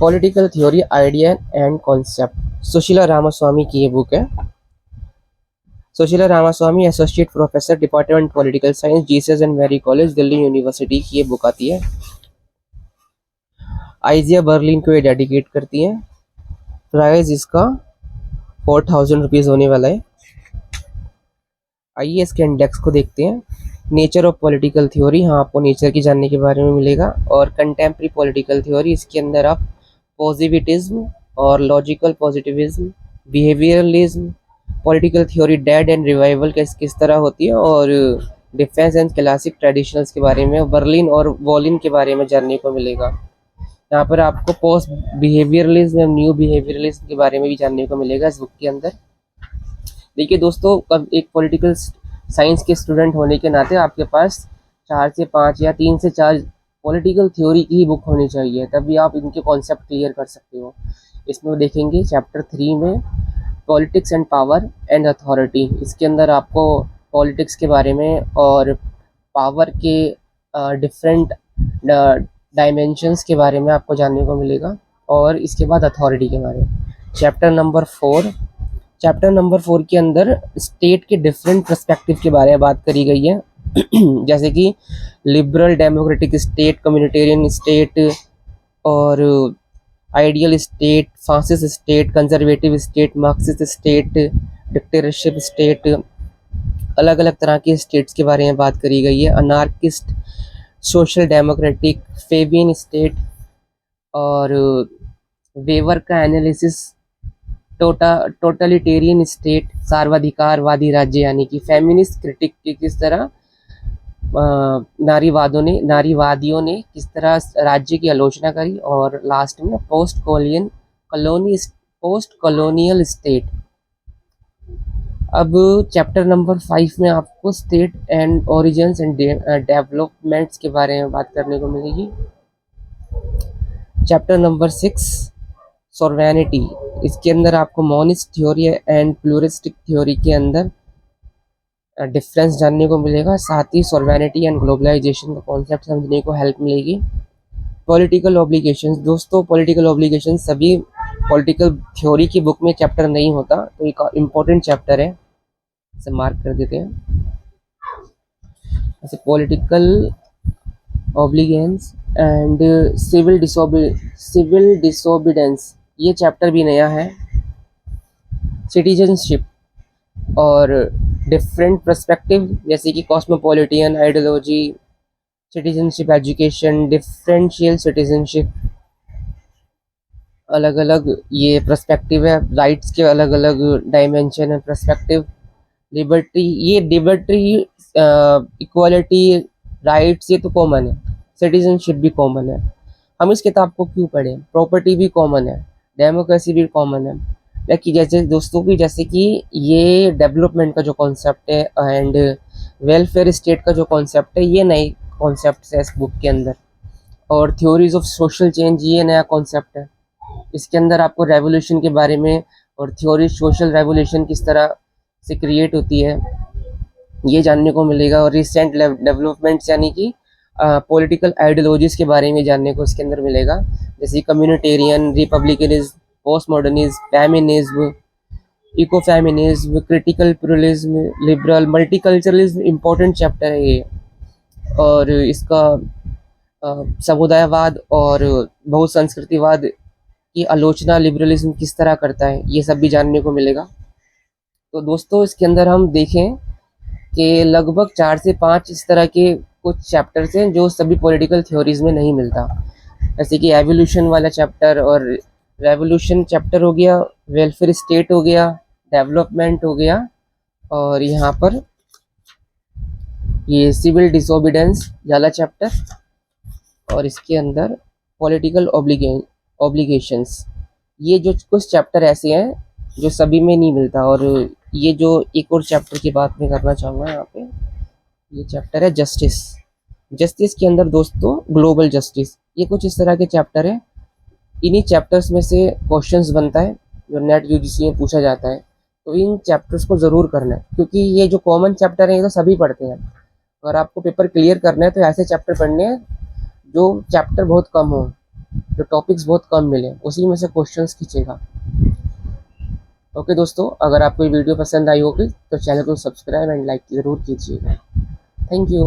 Political theory idea and concept, Sushila Ramaswamy की ये book है। Sushila Ramaswamy, associate professor, department political science, Jesus and Mary college, Delhi university की ये book आती है। आइजिया बर्लिन को ये डेडिकेट करती हैं। प्राइस इसका 4000 रुपीज़ होने वाला है। आइए इसके इंडेक्स को देखते हैं। नेचर ऑफ पॉलिटिकल थ्योरी, हाँ आपको नेचर की जानने के बारे में मिलेगा। और कंटेम्प्रेरी पॉलिटिकल थ्योरी, इसके अंदर आप पॉजिटिविज्म और logical positivism, behaviourism, political theory dead and revival किस तरह होती है, और डिफेंस एंड क्लासिक ट्रेडिशनल्स के बारे में, बर्लिन और वॉलिन के बारे में जानने को मिलेगा। यहाँ पर आपको post behaviourism and new behaviourism के बारे में भी जानने को मिलेगा इस बुक के अंदर। देखिए दोस्तों, कब एक पॉलिटिकल साइंस के स्टूडेंट होने के नाते आपके पास 4 से 5 या 3 से 4 पॉलिटिकल थ्योरी की ही बुक होनी चाहिए, तभी आप इनके कॉन्सेप्ट क्लियर कर सकते हो। इसमें देखेंगे चैप्टर 3 में politics and power and authority. इसके अंदर आपको पॉलिटिक्स के बारे में और पावर के डिफरेंट डायमेंशंस के बारे में आपको जानने को मिलेगा, और इसके बाद अथॉरिटी के बारे में। चैप्टर नंबर 4 के अंदर स्टेट के डिफरेंट पर्सपेक्टिव के बारे में बात करी गई है जैसे कि liberal democratic state, communitarian state, और ideal state, fascist state, conservative state, Marxist state, dictatorship state, अलग अलग तरह के स्टेट्स के बारे में बात करी गई है। Anarchist, social democratic, Fabian state, और वेवर का एनालिसिस, टोटलिटेरियन स्टेट, सर्वाधिकारवादी राज्य यानी कि फेमिनिस्ट क्रिटिक की किस तरह नारीवादियों ने किस तरह राज्य की आलोचना करी, और लास्ट में पोस्ट कॉलोनियल स्टेट। अब चैप्टर नंबर 5 में आपको state and origins and developments के बारे में बात करने को मिलेगी। चैप्टर नंबर 6 सॉवरेनिटी, इसके अंदर आपको monist theory and pluralistic theory के अंदर डिफरेंस जानने को मिलेगा। साथ ही सॉवरेनिटी एंड ग्लोबलाइजेशन का कॉन्सेप्ट समझने को हेल्प मिलेगी। पॉलिटिकल ऑब्लिगेशंस, दोस्तों पॉलिटिकल ऑब्लिगेशन सभी पॉलिटिकल थ्योरी की बुक में चैप्टर नहीं होता, तो एक इम्पोर्टेंट चैप्टर है, इसे मार्क कर देते हैं। ऐसे पॉलिटिकल ऑब्लिगेंस एंड सिविल डिसोबीडेंस, ये चैप्टर भी नया है। सिटीजनशिप और डिफरेंट पर्सपेक्टिव, जैसे कि cosmopolitan ideology, citizenship education, differential citizenship, अलग अलग ये पर्सपेक्टिव है। राइट्स के अलग अलग डायमेंशन है, पर्सपेक्टिव। लिबर्टी, इक्वालिटी, राइट्स, ये तो कॉमन है। सिटीजनशिप भी कॉमन है। हम इस किताब को क्यों पढ़ें? प्रॉपर्टी भी कॉमन है, डेमोक्रेसी भी कॉमन है। लेकिन जैसे दोस्तों की, जैसे कि ये डेवलपमेंट का जो कॉन्सेप्ट है एंड वेलफेयर स्टेट का जो कॉन्सेप्ट है, ये नई कॉन्सेप्ट है इस बुक के अंदर। और थ्योरीज ऑफ सोशल चेंज, ये नया कॉन्सेप्ट है। इसके अंदर आपको रेवोल्यूशन के बारे में और थ्योरी सोशल रेवोल्यूशन किस तरह से क्रिएट होती है, ये जानने को मिलेगा। और रिसेंट डेवलपमेंट्स यानी कि पॉलिटिकल आइडियोलॉजीज के बारे में जानने को इसके अंदर मिलेगा, जैसे communitarian, republicanism, post modernism, feminism, eco feminism, critical pluralism, liberal, multiculturalism, important chapter है ये। और इसका समुदायवाद और बहुसंस्कृतिवाद की आलोचना लिबरलिज्म किस तरह करता है, ये सब भी जानने को मिलेगा। तो दोस्तों इसके अंदर हम देखें कि लगभग 4 से 5 इस तरह के कुछ चैप्टर्स हैं जो सभी पॉलिटिकल थ्योरीज में नहीं मिलता, जैसे कि एवोल्यूशन वाला चैप्टर, और रेवोल्यूशन चैप्टर हो गया, वेलफेयर स्टेट हो गया, डेवलपमेंट हो गया, और यहाँ पर ये सिविल डिसोबीडेंस वाला चैप्टर, और इसके अंदर पॉलिटिकल ऑब्लिगेशंस। ये जो कुछ चैप्टर ऐसे हैं जो सभी में नहीं मिलता। और ये जो एक और चैप्टर की बात मैं करना चाहूँगा यहाँ पे, ये चैप्टर है जस्टिस के अंदर दोस्तों ग्लोबल जस्टिस, ये कुछ इस तरह के चैप्टर है। इन्हीं चैप्टर्स में से क्वेश्चंस बनता है जो नेट यूजीसी में पूछा जाता है, तो इन चैप्टर्स को ज़रूर करना है, क्योंकि ये जो कॉमन चैप्टर है ये तो सभी पढ़ते हैं। अगर आपको पेपर क्लियर करना है तो ऐसे चैप्टर पढ़ने हैं जो चैप्टर बहुत कम हो, जो टॉपिक्स बहुत कम मिले उसी में से क्वेश्चंस खींचेगा। ओके दोस्तों, अगर आपको ये वीडियो पसंद आई होगी तो चैनल को सब्सक्राइब एंड लाइक ज़रूर कीजिएगा। Thank you.